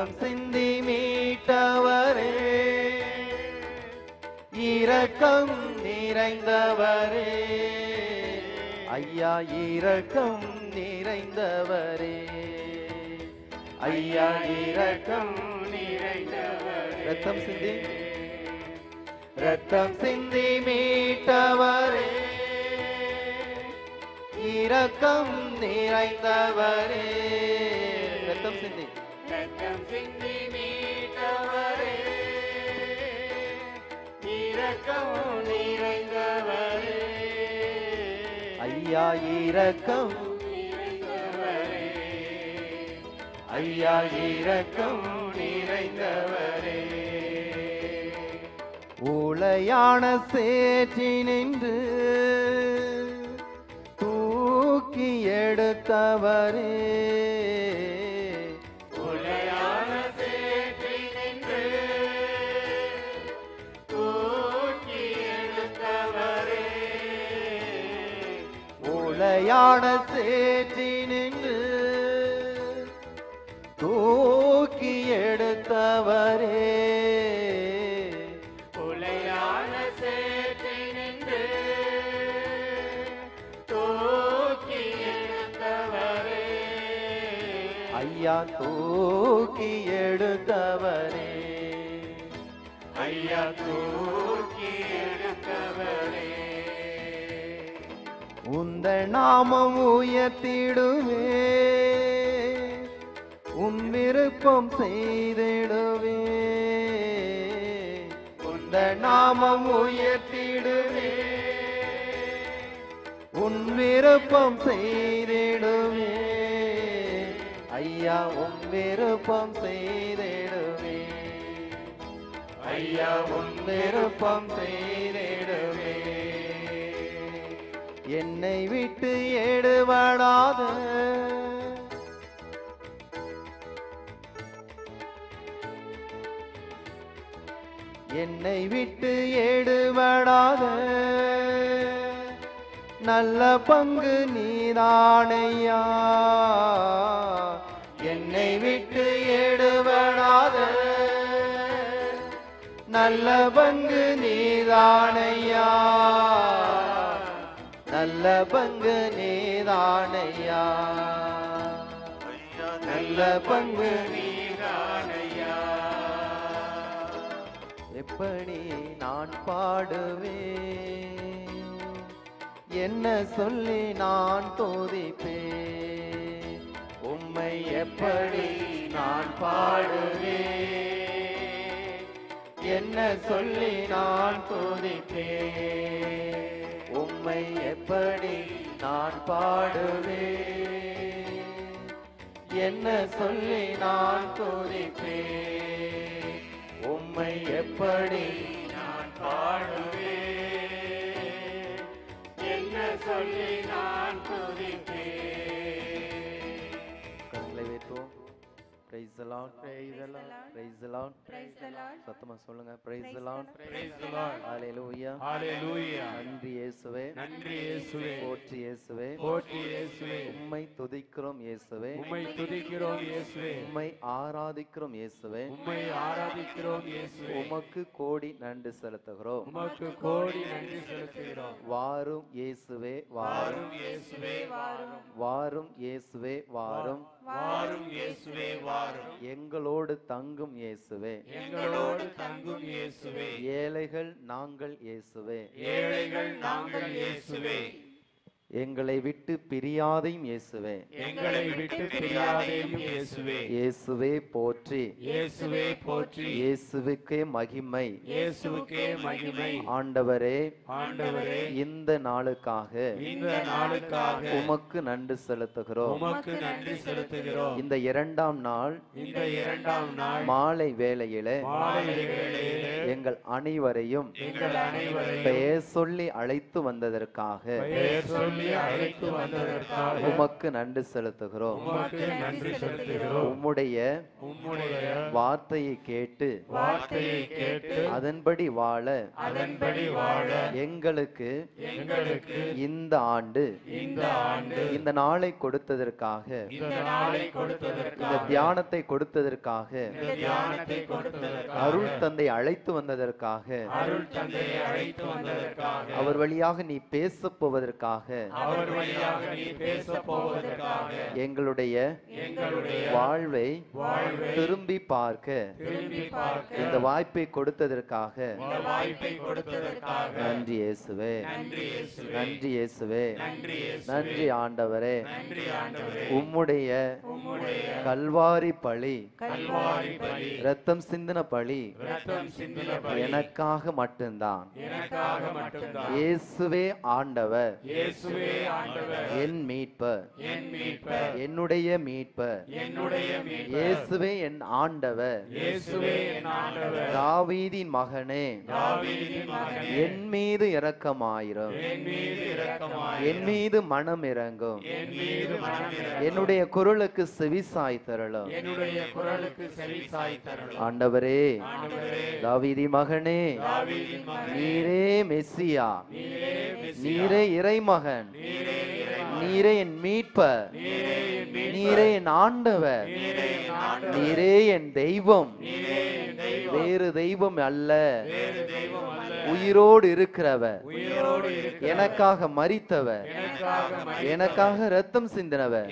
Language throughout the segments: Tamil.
இரத்தம் சிந்தி மீட்டவரே, இரக்கம் நிறைந்தவரே, ஐயா இரக்கம் நிறைந்தவரே, ஐயா இரக்கம் நிறைந்தவரே. இரத்தம் சிந்தி, இரத்தம் சிந்தி மீட்டவரே, இரக்கம் நிறைந்தவரே. இரத்தம் சிந்தி, இரத்தம் சிந்தி மீட்டவரே, இரக்கம் நிறைந்தவரே, ஐயா இரக்கம் நிறைந்தவரே, ஐயா இரக்கம் நிறைந்தவரே. ஊளையான சேற்றினின்று தூக்கி எடுத்தவரே, ஊளையான சேற்றினின்று தூக்கி எடுத்தவரே, ஊளையான சேற்றினின்று தூக்கி எடுத்தவரே, உளையான சேற்றினின்று தூக்கி எடுத்தவரே, ஐயா தூக்கி எடுத்தவரே, ஐயா தூக்கி எடுத்தவரே. உந்த நாமம் உயர்த்திடுவே, உன் விருப்பம் செய்திடுவே, உந்த நாமம் உயர்த்திடுவே, உன் விருப்பம் செய்திடுவே, ஐயா உன் விருப்பம் செய்திடுவே, ஐயா உன் விருப்பம் செய்திடுவே. என்னை விட்டு எடுபடாத, என்னை விட்டு எடுபடாத நல்ல பங்கு நீதானையா, என்னை விட்டு எடுபடாத நல்ல பங்கு நீதானையா, நல்ல பங்கு நீதானையா, நல்ல பங்கு நீதானையா. எப்படி நான் பாடுவேன், என்ன சொல்லி நான் துதிப்பேன், உம்மை எப்படி நான் பாடுவேன், என்ன சொல்லி நான் துதிப்பேன், உம்மை எப்படி நான் பாடுவேன், என்ன சொல்லி நான் துதிப்பேன், உம்மை எப்படி நான் பாடுவேன், என்ன சொல்லி நான் துதிப்பேன். கண்களை வைப்போம். Praise the Lord, praise the Lord, praise the Lord, praise the Lord. சத்தமா சொல்லுங்க. Praise the Lord, praise the Lord. Hallelujah, hallelujah. நன்றி இயேசுவே, நன்றி இயேசுவே. போற்றி இயேசுவே, போற்றி இயேசுவே. உம்மை துதிக்கிறோம் இயேசுவே, உம்மை துதிக்கிறோம் இயேசுவே. உம்மை ஆராதிக்கிறோம் இயேசுவே, உம்மை ஆராதிக்கிறோம் இயேசுவே. உமக்கு கோடி நன்றி செலுத்துகிறோம், உமக்கு கோடி நன்றி செலுத்துகிறோம். வாரும் இயேசுவே வாரும், இயேசுவே வாரும், வாரும் இயேசுவே வாரும், வாரும் இயேசுவே வாரும். எங்களோடு தங்கும் இயேசுவே, எங்களோடு தங்கும் இயேசுவே. ஏழைகள் நாங்கள் இயேசுவே, ஏழைகள் நாங்கள் இயேசுவே. எங்களை விட்டு பிரியாதையும் இயேசுவே, எங்களை விட்டு பிரியாதையும் இயேசுவே. இயேசுவே போற்றி, இயேசுவே போற்றி. இயேசுவுக்கே மகிமை, இயேசுவுக்கே மகிமை. ஆண்டவரே, ஆண்டவரே, இந்த நாளுக்காக, இந்த நாளுக்காக உமக்கு நன்றி செலுத்துகிறோம், உமக்கு நன்றி செலுத்துகிறோம். இந்த இரண்டாம் நாள், இந்த இரண்டாம் நாள் மாலை வேளையிலே, மாலை வேளையிலே எங்கள் அனைவரையும், எங்கள் அனைவரையும் பெயர் சொல்லி அழைத்து வந்ததற்காக, பெயர் சொல்லி அழைத்து வந்ததற்காக உமக்கு நன்றி செலுத்துகிறோம். உம்முடைய வார்த்தையை கேட்டு அதன்படி வாழ எங்களுக்கு இந்த ஆண்டு இந்த நாளை கொடுத்ததற்காக, இந்த தியானத்தை கொடுத்ததற்காக, அருள் தந்தை அழைத்து வந்ததற்காக, அவர் வழியாக நீ பேசப் போவதற்காக, எங்களுடைய வாழ்வை திரும்பி பார்க்க இந்த வாய்ப்பை கொடுத்ததற்காக நன்றி இயேசுவே. நன்றி இயேசுவே. நன்றி ஆண்டவரே. உம்முடைய கல்வாரி பழி, ரத்தம் சிந்தின பழி எனக்காக மட்டும்தான். இயேசுவே ஆண்டவர், என் மீட்பர், என்னுடைய மீட்பர். இயேசுவே என் ஆண்டவர், தாவீதின் மகனே, என் மீது இரக்கமாயிரும், என் மீது மனம் இறங்கும், என்னுடைய குரலுக்கு செவிசாய் தரலும். ஆண்டவரே, தாவீதின் மகனே, நீரே மெசியா, நீரே இறைமகன், நீரே என் மீட்பர், நீரே என் ஆண்டவர், நீரே என் தெய்வம், வேறு தெய்வம் அல்ல. உயிரோடு இருக்கிறவர், எனக்காக மரித்தவர், எனக்காக ரத்தம் சிந்தினவர்,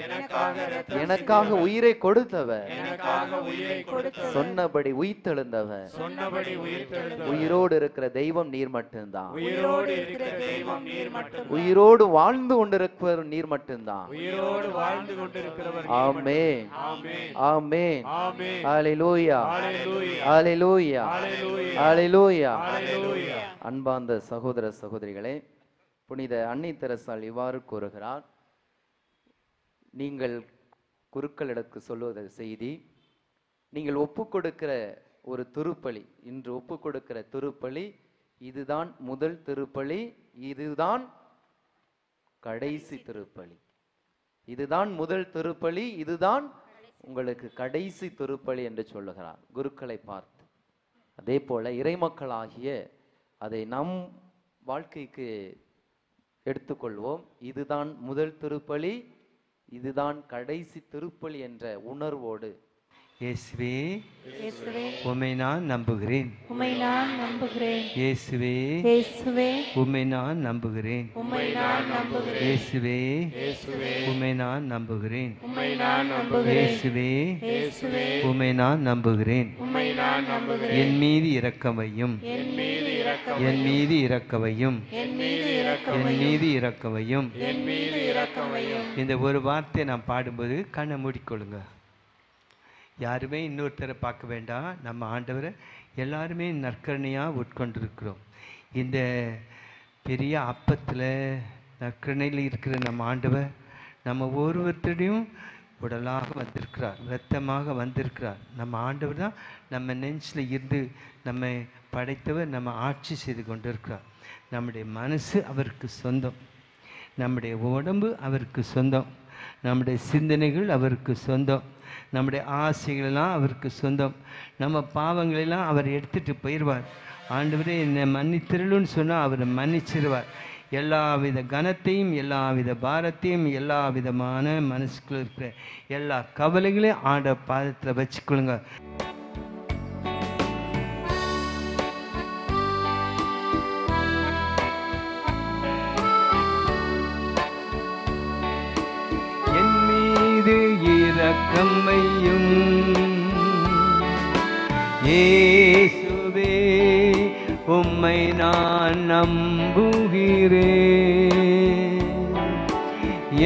எனக்காக உயிரை கொடுத்தவர், சொன்னபடி உயிர்த்தெழுந்தவர். உயிரோடு இருக்கிற தெய்வம் நீர் மட்டும்தான். உயிரோடு வாழ்ந்து கொண்டிருப்பவர் நீர் மட்டும்தான். ஆமென், ஆமென், ஹல்லேலூயா, ஹல்லேலூயா, ஹல்லேலூயா. அன்பார்ந்த சகோதர சகோதரிகளே, புனித அன்னை தெரசாள் இவ்வாறு கூறுகிறார். நீங்கள் குருக்களிடக்கு சொல்லுவத செய்தி, நீங்கள் ஒப்பு கொடுக்கிற ஒரு திருப்பலி, இன்று ஒப்பு கொடுக்கிற திருப்பலி இதுதான் முதல் திருப்பலி, இதுதான் கடைசி திருப்பலி. இதுதான் முதல் திருப்பலி, இதுதான் உங்களுக்கு கடைசி திருப்பலி என்று சொல்லுகிறார் குருக்களை பார்த்து. அதே போல இறைமக்களாகிய அதை நம் வாழ்க்கைக்கு எடுத்துக்கொள்வோம். இதுதான் முதல் திருப்பலி, இதுதான் கடைசி திருப்பலி என்ற உணர்வோடு, இயேசுவே, உம்மை நான் நம்புகிறேன். இயேசுவே, உம்மை நான் நம்புகிறேன். இயேசுவே, உம்மை நான் நம்புகிறேன். இயேசுவே, உம்மை நான் நம்புகிறேன். என் மீது இரக்கமையும், என் மீது இரக்கமையும், என் மீது இரக்கமையும். இந்த ஒரு வார்த்தை நான் பாடும்போது கண்ணை மூடிக்கொள்ளுங்க. யாருமே இன்னொருத்தரை பார்க்க வேண்டாம். நம்ம ஆண்டவரை எல்லாருமே நற்கரணையாக உட்கொண்டிருக்கிறோம். இந்த பெரிய அப்பத்தில் நற்கரணையில் இருக்கிற நம்ம ஆண்டவர் நம்ம ஒவ்வொருத்தரையும் உடலாக வந்திருக்கிறார், இரத்தமாக வந்திருக்கிறார். நம்ம ஆண்டவர் தான் நம்ம நெஞ்சில் இருந்து நம்ம படைத்தவர், நம்ம ஆட்சி செய்து கொண்டிருக்கிறார். நம்முடைய மனசு அவருக்கு சொந்தம், நம்முடைய உடம்பு அவருக்கு சொந்தம், நம்முடைய சிந்தனைகள் அவருக்கு சொந்தம், நம்முடைய ஆசைகளெல்லாம் அவருக்கு சொந்தம். நம்ம பாவங்களெல்லாம் அவர் எடுத்துகிட்டு போயிடுவார். ஆண்டவரே என்னை மன்னித்திருளுன்னு சொன்னால் அவர் மன்னிச்சிருவார். எல்லா வித கனத்தையும், எல்லா வித பாரத்தையும், எல்லா விதமான மனசுக்குள்ள இருக்கிற எல்லா கவலைகளையும் ஆண்டவர் பாதத்தில் வச்சுக்கொள்ளுங்க. என் மீது இரக்கமையும் இயேசுவே, உம்மை நான் நம்புகிறேன்.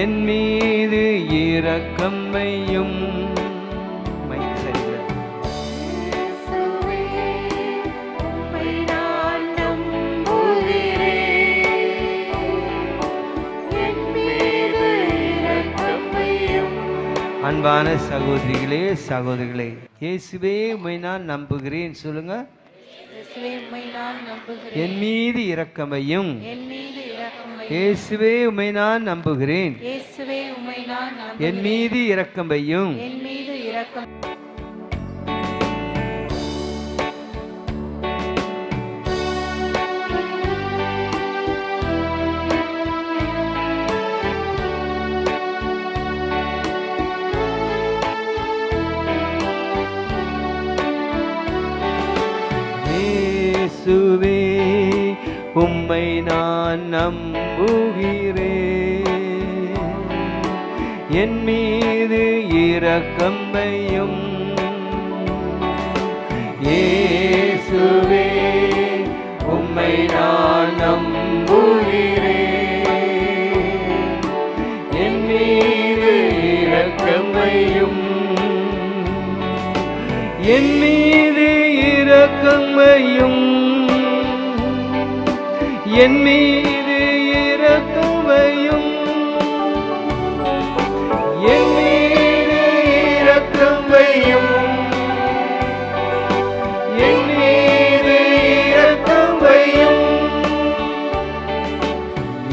என் மீது இரக்கமையும். அன்பான சகோதரிகளே, சகோதரிகளே, இயேசுவே உம்மை நான் நம்புகிறேன் சொல்லுங்க. என் மீது இரக்கமையும், இயேசுவே உம்மை நான் நம்புகிறேன். இயேசுவே உம்மை நான் நம்புகிறேன். என் மீது இரக்கம் வையும். என் மீது இரக்கம். இயேசுவே உம்மை நான் நம்புகிறேன். என் மீது இரக்கம் வையும். இயேசுவே உம்மை நான் நம்புகிறேன். என் மீது இரக்கம் வையும். என் மீது இரக்கம் வையும். என் மீது இரக்கம் வையும். என் மீது இரக்கம் வையும். என் மீது இரக்கம் வையும்.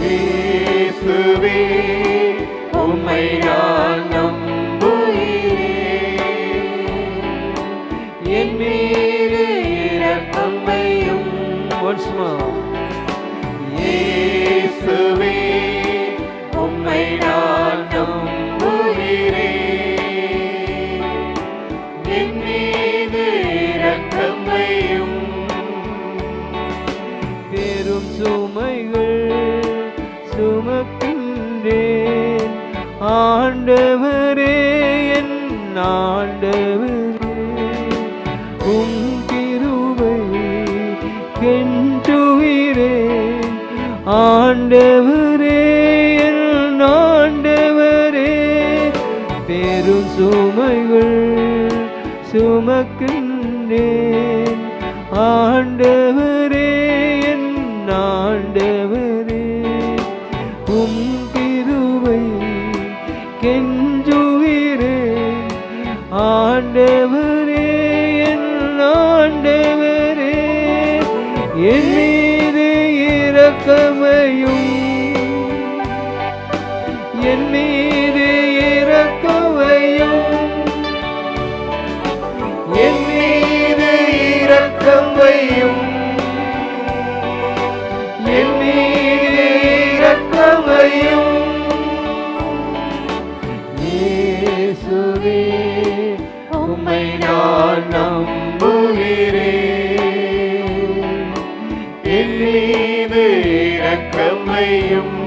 இயேசுவே உம்மை நான் நம்புகிறேன். என் மீது இரக்கம் வையும். Once more. இயேசுவே உம்மை நான் நம்புகிறேன். என் மீது இரக்கம் வையும். பெரும் சுமைகள் சுமக்கின்றேன் ஆண்டவரே, என் ஆண்டவரே, உம் கிருபை கெஞ்சுகிறேன் ஆண்டவரே, என் ஆண்டவரே. பெரும் சுமைகள் சுமக்கின்றேன் ஆண்டவரே, என் ஆண்டவரே, உம் கிருபை கெஞ்சுகிறேன் ஆண்டவரே, என் ஆண்டவரே. என் மீது இரக்கமையும். என் மீது இரக்கமையும். என் மீது இரக்கமையும். என் மீது இரக்கமையும். இயேசுவே உம்மை நான் நம்புகிறேன். என் மீது இரக்கம் வையும்.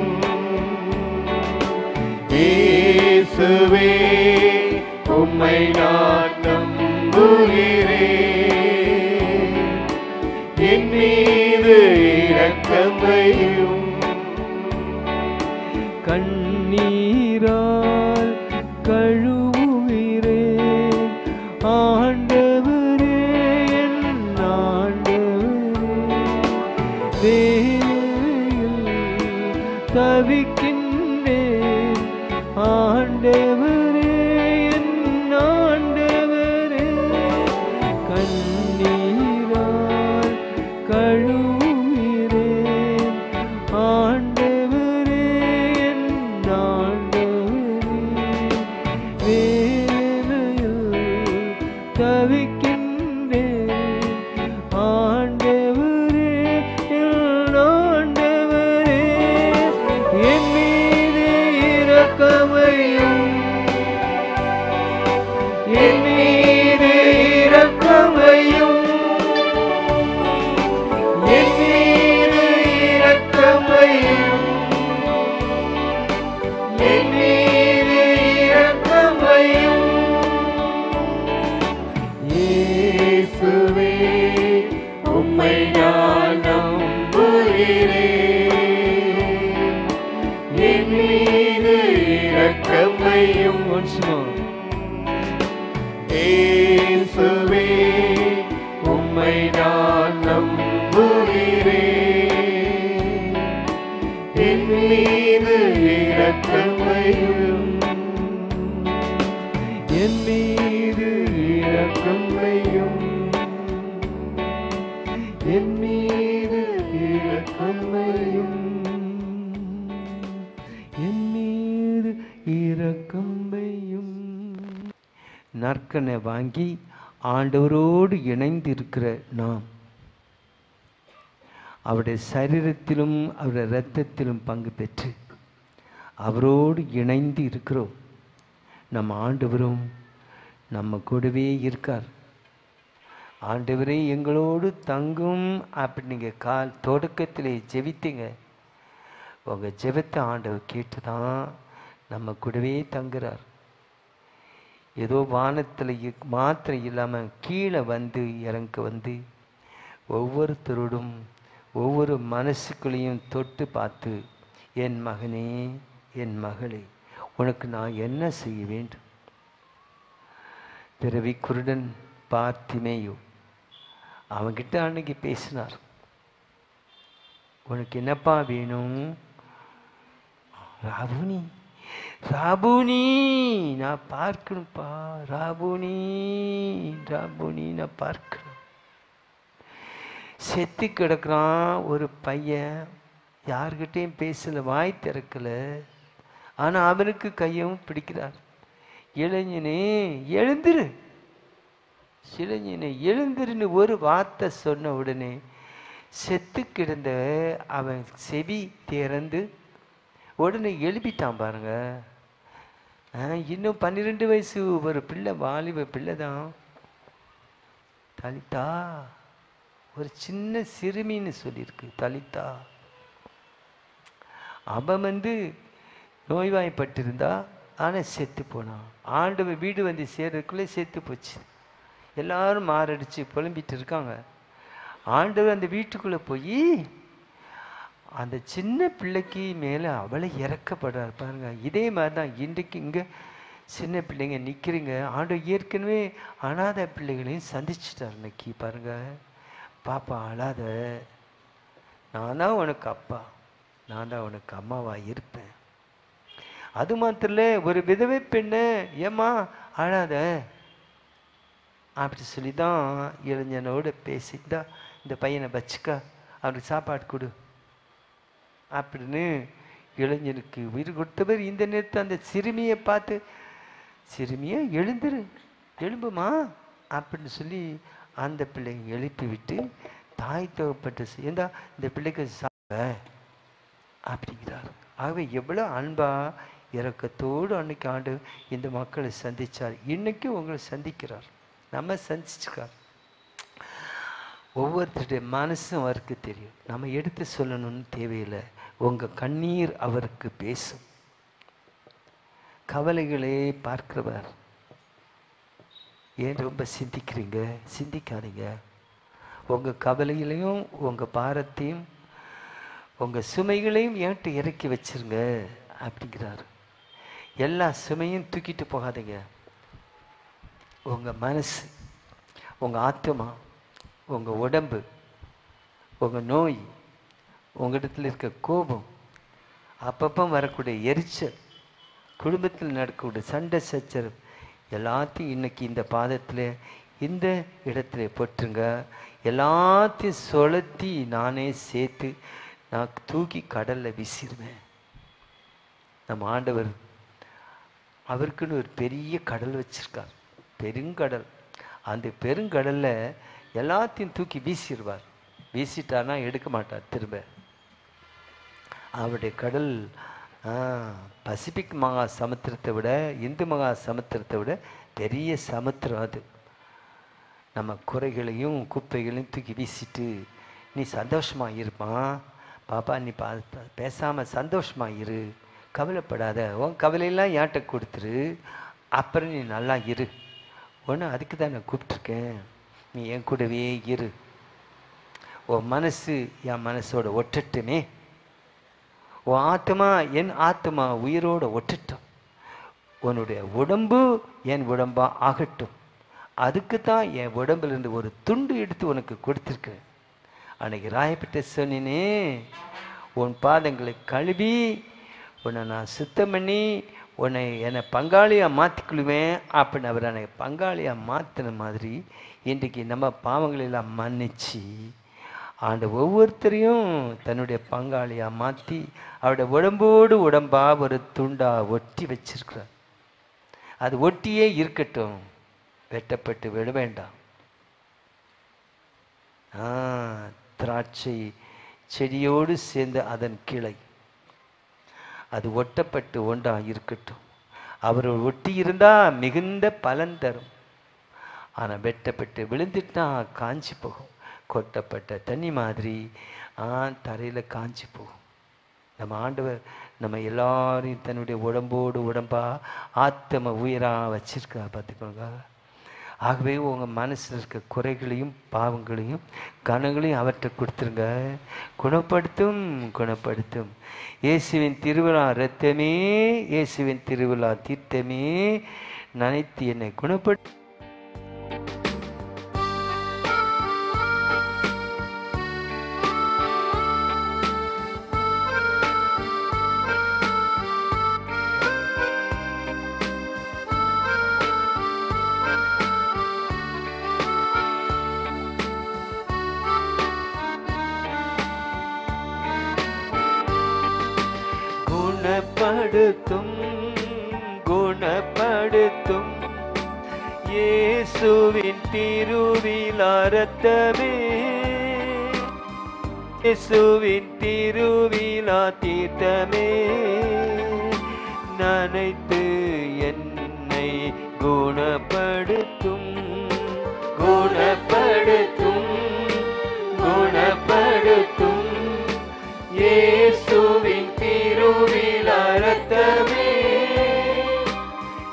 இயேசுவே உம்மை நான் நம்புகிறேன். என் மீது இரக்கம் வையும். கண்ணீரால் கழுவுகிறேன் ஆண்டவரே, என் ஆண்டவரே. வேளையில் தவிக்கின்றேன் ஆண்டவரே, என் ஆண்டவரே. கண்ணீரால் கழுவுகிறேன் ஆண்டவரே, என் ஆண்டவரே. வேளையில் தவிக்கின்றேன் ஆண்டவரே, என் ஆண்டவரே. என் மீது இரக்கமையும். என் மீது இரக்கமையும். என் மீது இரக்கமையும். என் மீது இரக்கமையும். இயேசுவே உம்மை நான் நம்புகிறேன். என் மீது இரக்கம் வையும். Once more. இயேசுவே உம்மை நான் நம்புகிறேன். என் மீது இரக்கம் வையும். என் மீது இரக்கம் வையும். என் மீது இரக்கம் வையும். இரக்கமையும். நற்கனை வாங்கி ஆண்டவரோடு இணைந்து இருக்கிற நாம் அவருடைய சரீரத்திலும் அவருடைய இரத்தத்திலும் பங்கு பெற்று அவரோடு இணைந்து இருக்கிறோம். நம்ம ஆண்டவரும் நம்ம கூடவே இருக்கார். ஆண்டவரே எங்களோடு தங்கும் அப்படி நீங்கள் தொடக்கத்திலே ஜெபித்தீங்க. உங்கள் ஜெபத்தை ஆண்டவர் கேட்டு தான் நம்ம கூடவே தங்குறார். ஏதோ வானத்தில் மாத்திரம் இல்லாமல் கீழே வந்து இறங்க வந்து ஒவ்வொருத்தரோடும் ஒவ்வொரு மனசுக்குள்ளேயும் தொட்டு பார்த்து, என் மகனே என் மகளே உனக்கு நான் என்ன செய்ய வேண்டும்? பிறவி குருடன் பார்த்திமேயோ அவன்கிட்ட அன்னைக்கு பேசினார். உனக்கு என்னப்பா வேணும்? ராபுனி ராபுனி நான் பார்க்கணும்ப்பா, ராபுனி ராபுனி நான் பார்க்கணும். செத்து கிடக்குறான் ஒரு பையன், யார்கிட்டையும் பேசல, வாய் திறக்கல. ஆனால் அவனுக்கு கையவும் பிடிக்கிறார். இளைஞனே எழுந்திரு, இளைஞனே எழுந்திருன்னு ஒரு வார்த்தை சொன்ன உடனே செத்து கிடந்த அவன் செவி திறந்து உடனே எழுப்பிட்டான் பாருங்க. இன்னும் 12 வயசு ஒரு பிள்ளை, வாலிப பிள்ளை தான். தலித்தா ஒரு சின்ன சிறுமின்னு சொல்லியிருக்கு, தலித்தா. அவன் நோய்வாய்ப்பட்டிருந்தா ஆனால் செத்து போனான். ஆண்டவன் வீடு வந்து சேர்றதுக்குள்ளே செத்து போச்சு. எல்லாரும் மாரடிச்சு புலம்பிட்டு இருக்காங்க. ஆண்டவர் அந்த வீட்டுக்குள்ளே போய் அந்த சின்ன பிள்ளைக்கு மேலே அவளை இறக்கப்படுறார் பாருங்க. இதே மாதிரி தான் இன்றைக்கு இங்கே சின்ன பிள்ளைங்க நிற்கிறீங்க. ஆண்டவர் ஏற்கனவே அனாதை பிள்ளைகளையும் சந்திச்சிட்டார். இன்னைக்கு பாருங்க, பாப்பா அழாத, நான் தான் உனக்கு அப்பா, நான் தான் உனக்கு அம்மாவாக இருப்பேன். அது மாத்திரம் இல்லை, ஒரு விதவை பெண்ணு ஏம்மா அழாத அப்படி சொல்லி தான் இளைஞனோடு பேசிட்டா, இந்த பையனை வச்சுக்கா, அவனுக்கு சாப்பாடு கொடு அப்படின்னு இளைஞனுக்கு உயிர் கொடுத்தவர். இந்த நேரத்தை அந்த சிறுமியை பார்த்து, சிறுமியை எழுந்துரு, எழும்புமா அப்படின்னு சொல்லி அந்த பிள்ளையை எழுப்பி விட்டு தாய் தகப்பட்டு ஏந்தா இந்த பிள்ளைக்கு சாப்பிட அப்படிங்கிறார். ஆகவே எவ்வளோ அன்பா இரக்கத்தோடு அன்னைக்கு ஆண்டு இந்த மக்களை சந்திச்சார். இன்னைக்கு உங்களை சந்திக்கிறார், நம்ம சந்திச்சுக்கார். ஒவ்வொருத்தருடைய மனசும் அவருக்கு தெரியும். நம்ம எடுத்து சொல்லணும்னு தேவையில்லை. உங்கள் கண்ணீர் அவருக்கு பேசும். கவலைகளே பார்க்கிறவர். ஏன் ரொம்ப சிந்திக்கிறீங்க? சிந்திக்காதீங்க. உங்கள் கவலைகளையும் உங்கள் பாரத்தையும் உங்கள் சுமைகளையும் ஏன்ட்டு இறக்கி வச்சிருங்க அப்படிங்கிறாரு. எல்லா சுமையும் தூக்கிட்டு போகாதீங்க. உங்கள் மனசு, உங்கள் ஆத்மா, உங்கள் உடம்பு, உங்கள் நோய், உங்கள் இடத்துல இருக்க கோபம், அப்பப்போ வரக்கூடிய எரிச்சல், குடும்பத்தில் நடக்கக்கூடிய சண்டை சச்சரவு எல்லாத்தையும் இன்னைக்கு இந்த பாதத்தில் இந்த இடத்துல போட்டுருங்க. எல்லாத்தையும் சொலத்தி நானே சேர்த்து நான் தூக்கி கடலில் வீசிடுவேன். நம்ம ஆண்டவர் அவருக்குன்னு ஒரு பெரிய கடல் வச்சிருக்கார், பெருங்கடல். அந்த பெருங்கடலில் எல்லாத்தையும் தூக்கி வீசிடுவார். வீசிட்டார்னா எடுக்க மாட்டார் திரும்ப. அவருடைய கடல் பசிபிக் மகா சமுத்திரத்தை விட, இந்து மகா சமுத்திரத்தை விட பெரிய சமுத்திரம் அது. நம்ம குறைகளையும் குப்பைகளையும் தூக்கி வீசிட்டு நீ சந்தோஷமாக இருப்பான் பாப்பா, நீ பேசாமல் சந்தோஷமாக இரு, கவலைப்படாத, உன் கவலையெல்லாம் ஏன்ட்ட கொடுத்துரு, அப்புறம் நீ நல்லா இரு, ஒன்று அதுக்கு தான் நான் கூப்பிட்ருக்கேன், நீ என் கூடவே இரு, உன் மனசு என் மனசோட ஒட்டட்டுமே, உன் ஆத்மா என் ஆத்மா உயிரோட ஒட்டட்டும், உன்னுடைய உடம்பு என் உடம்பா ஆகட்டும், அதுக்கு தான் என் உடம்புலேருந்து ஒரு துண்டு எடுத்து உனக்கு கொடுத்துருக்கேன். அன்னைக்கு ராயப்பட்ட சொன்னினே, உன் பாதங்களை கழுவி உன்னை நான் சுத்தம் பண்ணி என்னை பங்காளியாக மாற்றிக்கொள்வேன் அப்படின்னு அவர் என்னை பங்காளியாக மாற்றின மாதிரி இன்றைக்கு நம்ம பாவங்களெல்லாம் மன்னிச்சு ஆண்டு ஒவ்வொருத்தரையும் தன்னுடைய பங்காளியா மாற்றி அவருடைய உடம்போடு உடம்பா ஒரு துண்டா ஒட்டி வச்சிருக்கிறார். அது ஒட்டியே இருக்கட்டும், வெட்டப்பட்டு விட வேண்டாம். திராட்சை செடியோடு சேர்ந்து அதன் கிளை அது ஒட்டப்பட்டு ஒன்றா இருக்கட்டும். அவர் ஒட்டி இருந்தா மிகுந்த பலன் தரும். ஆனால் வெட்டப்பட்டு விழுந்துட்டா காஞ்சி போகும். கொட்டப்பட்ட தண்ணி மாதிரி தரையில் காஞ்சி போகும். நம்ம ஆண்டவர் நம்ம எல்லாரையும் தன்னுடைய உடம்போடு உடம்பா ஆத்தம உயிராக வச்சிருக்கா பார்த்துக்கோங்க. ஆகவே உங்கள் மனசில் இருக்க குறைகளையும் பாவங்களையும் கனங்களையும் அவற்றை கொடுத்துருங்க. குணப்படுத்தும் குணப்படுத்தும். இயேசுவின் திருவிழா இரத்தமே, இயேசுவின் திருவிழா தீர்த்தமே நினைத்து என்னை குணப்படுத்த. குணப்படுத்தும் குணப்படுத்தும் இயேசுவின் திருவிழா இரத்தமே, இயேசுவின் திருவிழா தீர்த்தமே நினைத்து என்னை குணப்படுத்தும் குணப்படுத்தும் குணப்படுத்தும் இயேசுவின் திருவிழா இரத்தமே,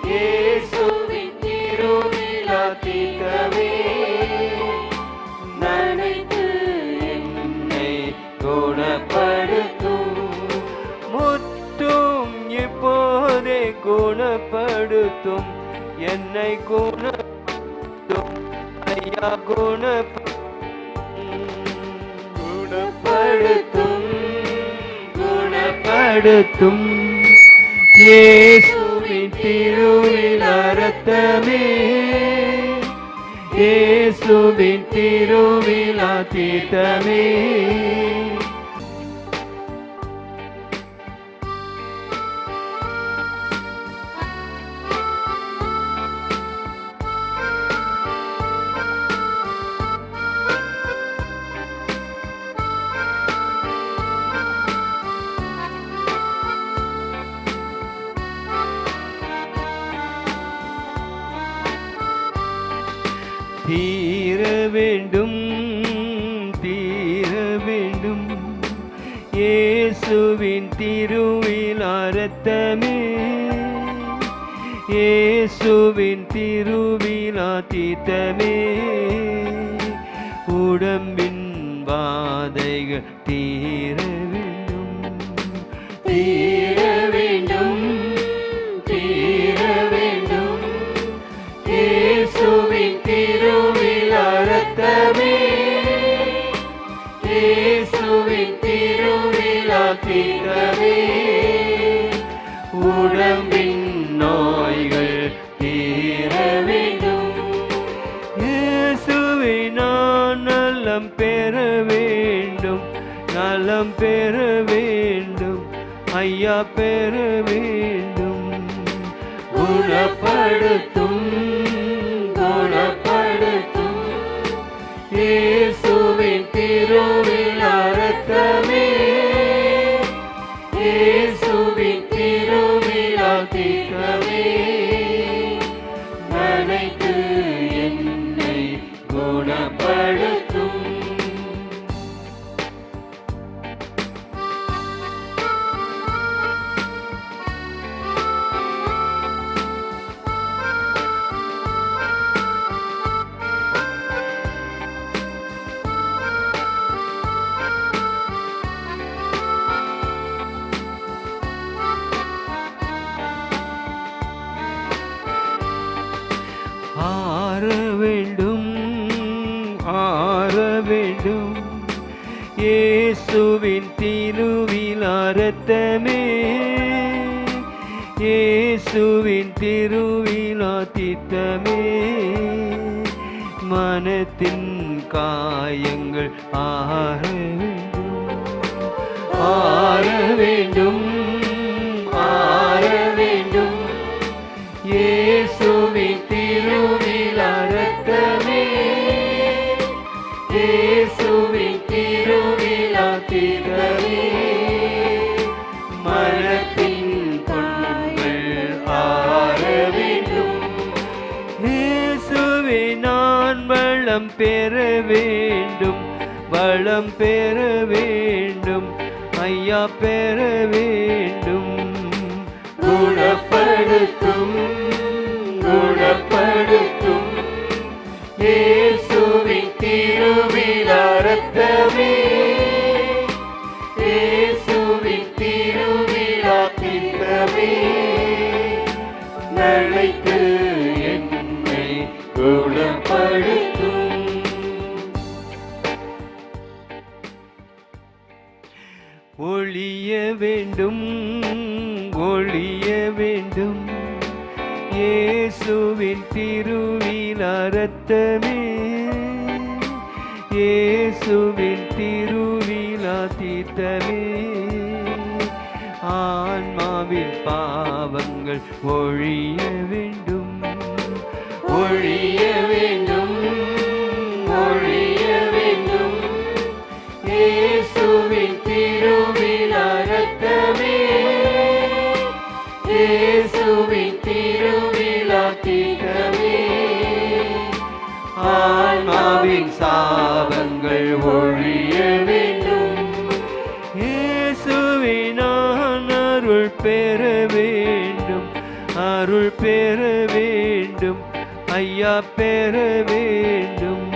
இயேசுவின் திருவிழா தீர்த்தமே நினைத்து என்னை குணப்படுத்தும். முற்றும் இப்போதே குணப்படுத்தும் என்னை குணப்படுத்தும் ஐயா குணப்படுத்தும் குணப்படுத்தும் இயேசுவின் திருவிழா இரத்தமே, இயேசுவின் திருவிழா தீர்த்தமே. தீர வேண்டும் தீர வேண்டும் இயேசுவின் திருவிழா இரத்தமே, இயேசுவின் திருவிழா தீர்த்தமே உடம்பின் வாதைகள் தீர வேண்டும் தீர வேண்டும் தீர வேண்டும் இயேசுவின் திருவிழா இரத்தமே, இயேசுவின் திருவிழா தீர்த்தமே உடம்பின் நோய்கள் தீர வேண்டும். இயேசுவின் நலம் பெற வேண்டும், நலம் பெற வேண்டும் ஐயா பெற வேண்டும். குணப்படுத்தும் குணப்படுத்தும் இயேசுவின் திருவிழா இரத்தமே, இயேசுவின் திருவிழா தீர்த்தமே நினைத்து என்னை குணப்படுத்தும். ஆற வேண்டும் ஆற வேண்டும் இயேசுவின் திருவிழா இரத்தமே, இயேசுவின் திருவிழா தீர்த்தமே மனத்தின் காயங்கள் ஆற வேண்டும், ஆற வேண்டும். இயேசுவின் திருவிழா ரத்தமே, இயேசுவின் திருவிழா தீர்க்கமே, மனத்தின் புண்கள் ஆற வேண்டும். இயேசுவின் நான் வளம் பெற வேண்டும், வளம் பெற வேண்டும், ஐயா பெற வேண்டும். குணப்படுத்தும், குணப்படுத்தும் இயேசுவின் திருவிழா ரத்தமே, இயேசுவின் திருவிழா தீர்க்கமே, நனைத்து என்னை குணப்படுத்தும். ஒளிய வேண்டும், ஒளிய வேண்டும், இயேசுவின் திருவிழா ரத்தமே, இயேசுவின் திருவிழா தீர்த்தமே, ஆன்மாவின் பாவங்கள் ஒழிய வேண்டும், ஒழிய வேண்டும், ஒழிய வேண்டும். இயேசுவின் திருவிழா ரத்தமே, இயேசுவின் திருவிழா தீர்க்கமே, ஆன்மாவின் சாபங்கள் ஒழிய வேண்டும். இயேசுவின் அருள் பெற வேண்டும், அருள் பெற வேண்டும், ஐயா பெற வேண்டும்.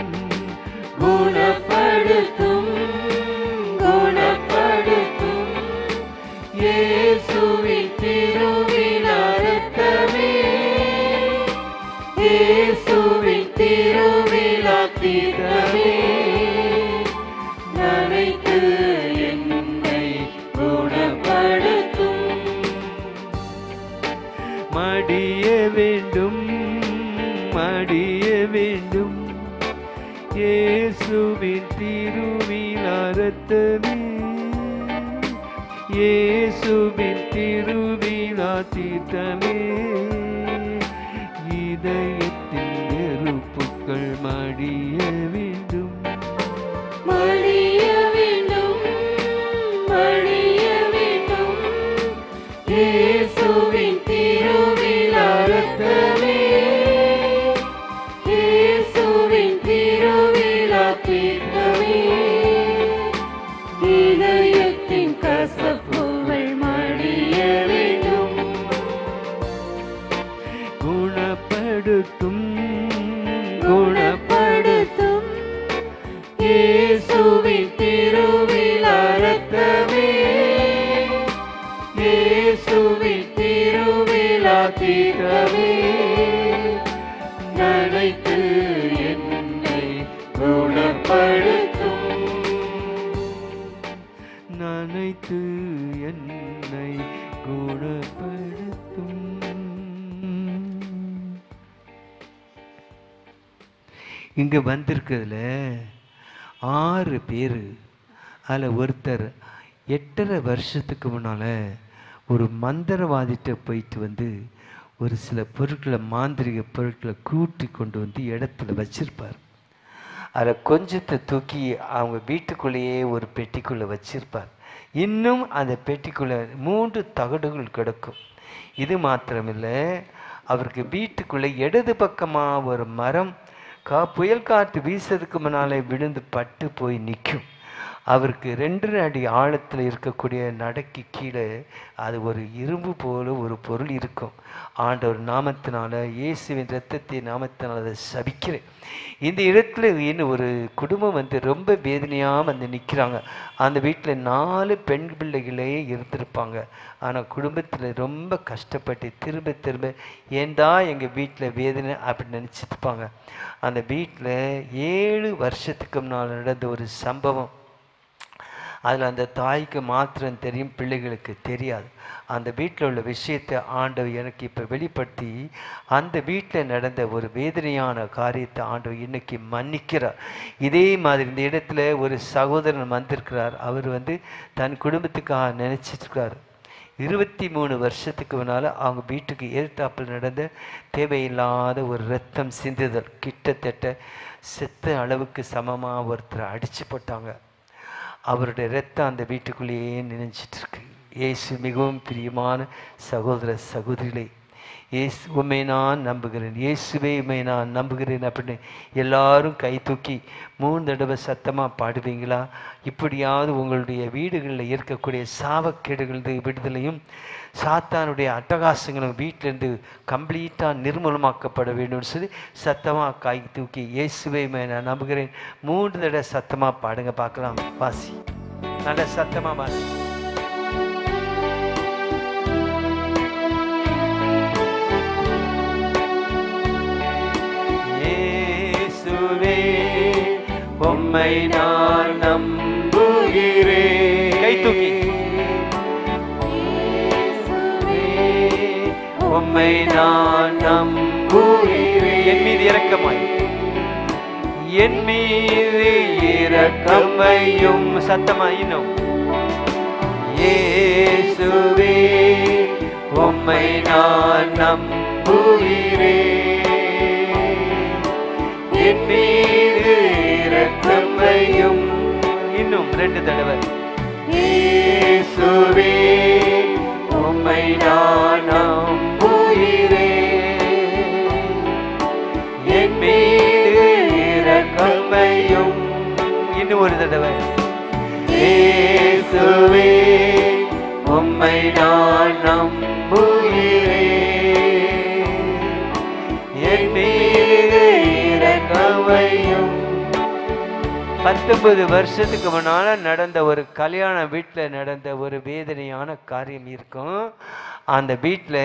குணப்படுத்தும், குணப்படுத்தும் இயேசுவின் திருவிழா ரத்தமே, இயேசுவின் திருவிழா தீர்க்கமே, நனைத்து என்னை குணப்படுத்தும். மடிய வேண்டும், மடிய வேண்டும், இயேசுவின் திருவிழா ரத்தமே, இயேசுவின் திருவிழா தீர்த்தமே, இதயத்தின் நெருப்புக்கள் மடிய வேண்டும், மடிய வேண்டும், மடிய வேண்டும். இயேசுவின் திருவிழா ரத்தமே, இயேசுவின் திருவிழா தீர்க்கமே, இதயத்தின் கசப்புகள் மடிய வேண்டும். குணப்படுத்தும், குணப்படுத்தும் இயேசுவின் திருவிழா ரத்தமே, இயேசுவின் திருவிழா தீர்க்கமே, நனைத்து என்னை குணப்படுத்தும், நனைத்து என்னை குணப்படுத்தும். இங்க வந்திருக்கிறதுல 6 பேர். அதில் ஒருத்தர் 8.5 வருஷத்துக்கு முன்னால் ஒரு மந்திரவாதிட்ட போயிட்டு வந்து ஒரு சில பொருட்களை, மாந்திரிக பொருட்களை கூட்டி கொண்டு வந்து இடத்துல வச்சிருப்பார். அதில் கொஞ்சத்தை தூக்கி அவங்க வீட்டுக்குள்ளேயே ஒரு பெட்டிக்குள்ளே வச்சிருப்பார். இன்னும் அந்த பெட்டிக்குள்ளே 3 தகடுகள் கிடக்கும். இது மாத்திரமில்லை, அவருக்கு வீட்டுக்குள்ளே இடது பக்கமாக ஒரு மரம் புயல் காற்று வீசுறதுக்கு முன்னாலே விழுந்து பட்டு போய் நிற்கும். அவருக்கு 2 அடி ஆழத்தில் இருக்கக்கூடிய நடைக்கு கீழே அது ஒரு இரும்பு போல ஒரு பொருள் இருக்கும். ஆண்டவர் நாமத்தினால, இயேசுவின் இரத்தத்தை நாமத்தினால அதை சபிக்கிறேன். இந்த இடத்துல இன்னும் ஒரு குடும்பம் வந்து ரொம்ப வேதனையாக வந்து நிற்கிறாங்க. அந்த வீட்டில் 4 பெண் பிள்ளைகளே இருந்திருப்பாங்க. ஆனால் குடும்பத்தில் ரொம்ப கஷ்டப்பட்டு திரும்ப திரும்ப ஏண்டா எங்கள் வீட்டில் வேதனை அப்படின்னு நினச்சிருப்பாங்க. அந்த வீட்டில் 7 வருஷத்துக்கு முன்னால் நடந்த ஒரு சம்பவம். அதில் அந்த தாய்க்கு மாத்திரம் தெரியும், பிள்ளைகளுக்கு தெரியாது. அந்த வீட்டில் உள்ள விஷயத்தை ஆண்டவர் எனக்கு இப்போ வெளிப்படுத்தி அந்த வீட்டில் நடந்த ஒரு வேதனையான காரியத்தை ஆண்டவர் இன்னைக்கு மன்னிக்கிறார். இதே மாதிரி இந்த இடத்துல ஒரு சகோதரன் வந்திருக்கிறார். அவர் தன் குடும்பத்துக்காக நினச்சிட்ருக்கார். 23 வருஷத்துக்கு முன்னால் அவங்க வீட்டுக்கு எதிர்த்தாப்பில் நடந்த தேவையில்லாத ஒரு இரத்தம் சிந்துதல், கிட்டத்தட்ட செத்த அளவுக்கு சமமாக ஒருத்தரை அடித்து போட்டாங்க. அவருடைய இரத்தம் அந்த வீட்டுக்குள்ளேயே நினைச்சிட்ருக்கு. இயேசு மிகவும் பிரியமான சகோதர சகோதரிகளே, இயேசு உண்மை நான் நம்புகிறேன், இயேசுவே உண்மை நான் நம்புகிறேன் அப்படின்னு எல்லாரும் கை தூக்கி 3 தடவை சத்தமாக பாடுவீங்களா? இப்படியாவது உங்களுடைய வீடுகளில் இருக்கக்கூடிய சாவக்கேடுகளது விடுதலையும் சாத்தானுடைய அட்டகாசங்களும் வீட்டிலேருந்து கம்ப்ளீட்டாக நிர்மூலமாக்கப்பட வேண்டும்னு சொல்லி சத்தமாக கை தூக்கி இயேசுவே நான் நம்புகிறேன் 3 தடவை சத்தமாக பாடுங்க பார்க்கலாம். வாசி, நல்ல சத்தமாக வாசி. இயேசுவே உம்மை நான் நம்புகிறேன். கை தூக்கி. உம்மை நான் நம்புகிறேன். என் மீது இரக்கமாய், என் மீது இரக்கமையும். சத்தமாய் இன்னும். இயேசுவே உம்மை நான் நம்புகிறேன், என் மீது இரக்கமையும். இன்னும் 2 தடவை. இயேசுவே உம்மை நான் நம்புகிறேன், என் மீது இரக்கமையும். இன்னும் ஒரு தடவை. இயேசுவே உம்மை நான் நம்புகிறேன், என் மீது இரக்கமையும். 19 வருஷத்துக்கு முன்னால் நடந்த ஒரு கல்யாண வீட்டில் நடந்த ஒரு வேதனையான காரியம் இருக்கும். அந்த வீட்டில்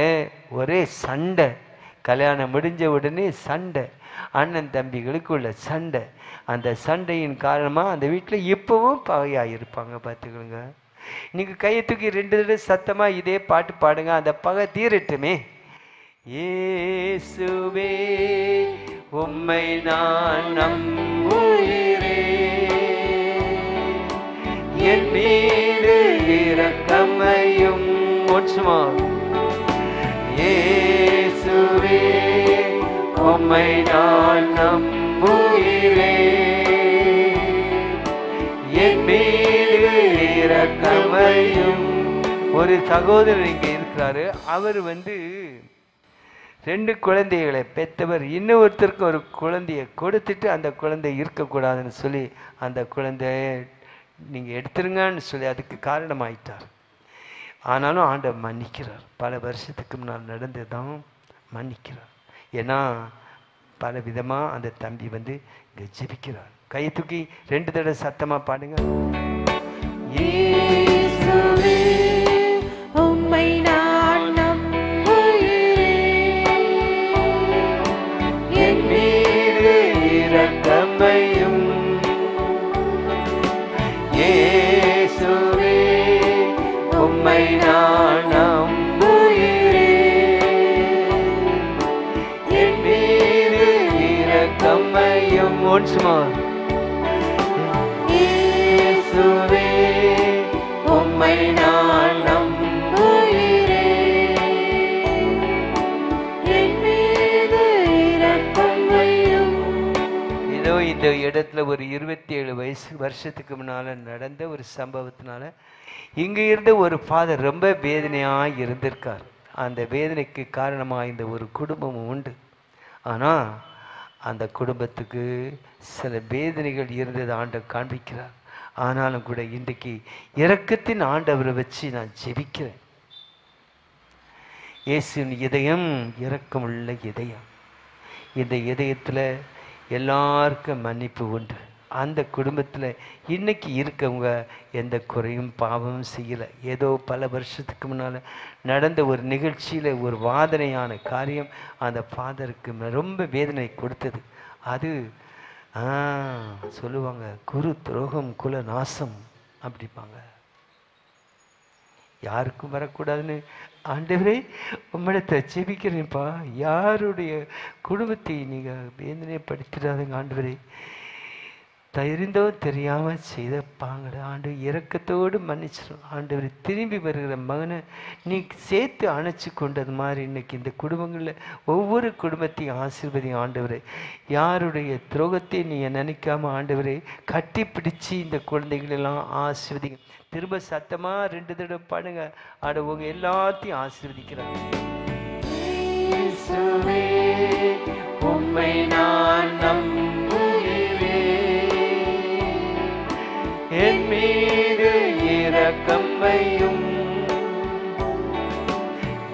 ஒரே சண்டை. கல்யாணம் முடிஞ்ச உடனே சண்டை, அண்ணன் தம்பிகளுக்குள்ள சண்டை. அந்த சண்டையின் காரணமாக அந்த வீட்டில் இப்போவும் பகையாக இருப்பாங்க. பார்த்துக்கோங்க. நீங்கள் கையை தூக்கி 2 தடவை சத்தமாக இதே பாட்டு பாடுங்க, அந்த பகை தீரட்டுமே. இயேசுவே உம்மை நான் நம்புகிறேன், என் மீது இரக்கமையும். ஒன்றுமா. இயேசுவே உம்மை நான் நம்புகிறேன், என் மீது இரக்கமையும். ஒரு சகோதரர் இங்கே இருக்கிறாரு. அவர் 2 குழந்தைகளை பெற்றவர். இன்னொருத்தருக்கு ஒரு குழந்தையை கொடுத்துட்டு அந்த குழந்தை இருக்கக்கூடாதுன்னு சொல்லி அந்த குழந்தைய நீங்கள் எடுத்துருங்கன்னு சொல்லி அதுக்கு காரணமாயிட்டார். ஆனாலும் ஆண்டவர் மன்னிக்கிறார். பல வருஷத்துக்கு முன்னால் நடந்ததான் மன்னிக்கிறார். ஏன்னா பல விதமாக அந்த தம்பி இங்கே ஜெபிக்கிறார். கையை தூக்கி 2 தடவை சத்தமாக பாடுங்க. இயேசுவே உம்மை நான் நம்புகிறேன், என் மீது இரக்கமையும். இயேசுவே உம்மை நான் நம்புகிறேன், என் மீது இரக்கமையும். Once more. இயேசுவே உம்மை நான் நம்புகிறேன், என் மீது இரக்கமையும். இதோ இந்த இடத்துல ஒரு 27 வருஷத்துக்கு முன்னால் நடந்த ஒரு சம்பவத்தினால இங்கே இருந்த ஒரு ஃபாதர் ரொம்ப வேதனையாக இருந்திருக்கார். அந்த வேதனைக்கு காரணமாக இந்த ஒரு குடும்பமும் உண்டு. ஆனால் அந்த குடும்பத்துக்கு சில வேதனைகள் இருந்தது ஆண்டவர் காண்பிக்கிறார். ஆனாலும் கூட இன்றைக்கு இரக்கத்தின் ஆண்டவரை வச்சு நான் ஜெபிக்கிறேன். இயேசுவின் இதயம் இரக்கமுள்ள இதயம். இந்த இதயத்தில் எல்லாருக்கும் மன்னிப்பு உண்டு. அந்த குடும்பத்தில் இன்னைக்கு இருக்கவங்க எந்த குறையும் பாவமும் செய்யலை. ஏதோ பல வருஷத்துக்கு முன்னால் நடந்த ஒரு நிகழ்ச்சியில் ஒரு வாதனையான காரியம் அந்த ஃபாதருக்கு ரொம்ப வேதனை கொடுத்தது. அது சொல்லுவாங்க குரு துரோகம் குல நாசம். அப்படிப்பாங்க. யாருக்கும் வரக்கூடாதுன்னு ஆண்டவரே உம்மிடத்தை ஜெபிக்கிறேன்ப்பா, யாருடைய குடும்பத்தை நீங்கள் வேதனைப்படுத்திடாதுங்க ஆண்டவரே, தெரிந்தோ தெரியாமல் செய்தப்பாங்கட ஆண்டு இரக்கத்தோடு மன்னிச்சிடும் ஆண்டவர். திரும்பி வருகிற மகனை நீ சேர்த்து அணைச்சி கொண்டது மாதிரி இன்னைக்கு இந்த குடும்பங்களில் ஒவ்வொரு குடும்பத்தையும் ஆசீர்வதியும் ஆண்டவரே. யாருடைய துரோகத்தை நீ நினைக்காம ஆண்டவரே கட்டி பிடிச்சி இந்த குழந்தைகளெல்லாம் ஆசீர்வதிங்க. திரும்ப சத்தமா 2 தடவை பாடுங்க. ஆட உங்க எல்லாத்தையும் ஆசீர்வதிக்கிறாங்க. உம்மை நான் என் மீது இரக்கம் வையும்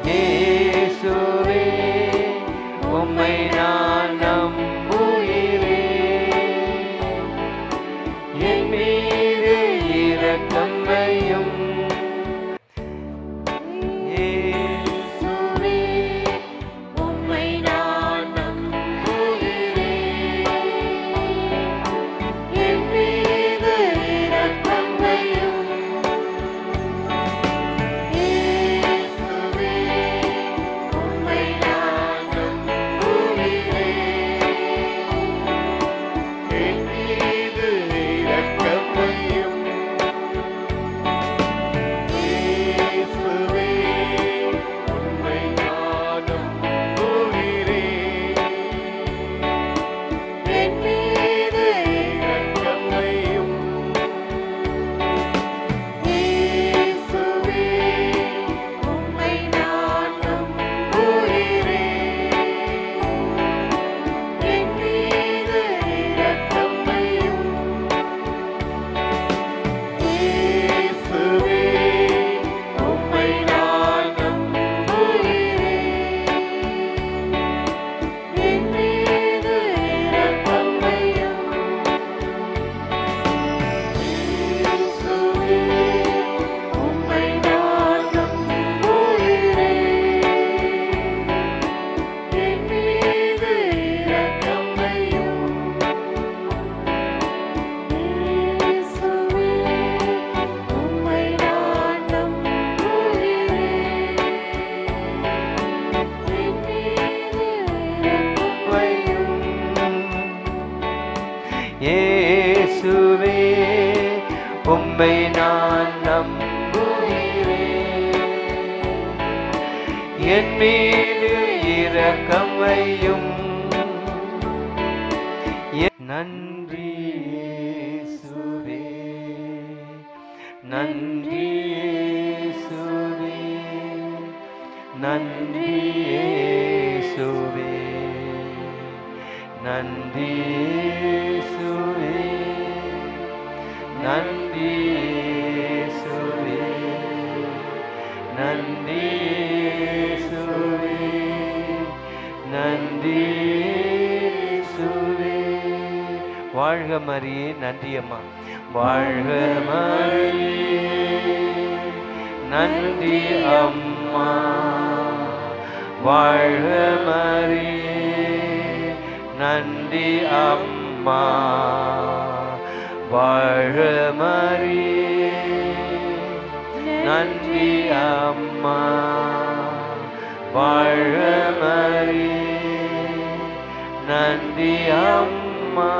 இயேசுவே, உம்மை நான் நம்புகிறேன். என் மீது இரக்கம் வையும் இயேசுவே, உம்மை நான் நம்புகிறேன். என் மீது இரக்கம் வையும் இயேசுவே, உம்மை நான் நம்புகிறேன். என் மீது இரக்கம் வையும் இயேசுவே, உம்மை நான் நம்புகிறேன். என் மீது இரக்கம் வையும் இயேசுவே, உம்மை நான் நம்புகிறேன். என் மீது இரக்கம் வையும் இயேசுவே, உம்மை நான் நம்புகிறேன். என் மீது இரக்கம் வையும் இயேசுவே, உம்மை நான் நம்புகிறேன். என் மீது இரக்கம் வையும் இயேசுவே, உம்மை நான் நம்புகிறேன். என் மீது இரக்கம் வையும் இயேசுவே, உம்மை நான் நம்புகிறேன். என் மீது இரக்கம் வையும். நன்றி இயேசுவே, நன்றி இயேசுவே, நன்றி இயேசுவே, நன்றி இயேசுவே, நன்றி இயேசுவே, நன்றி இயேசுவே, நன்றி இயேசுவே. வாழ்க மரியே. நன்றி அம்மா. வாழ்க மரியே. நன்றி அம்மா. வாழ்க மரியே. நன்றி அம்மா. வாழ்க மரியே. நன்றி அம்மா. வாழ்க மரியே. நன்றி அம்மா.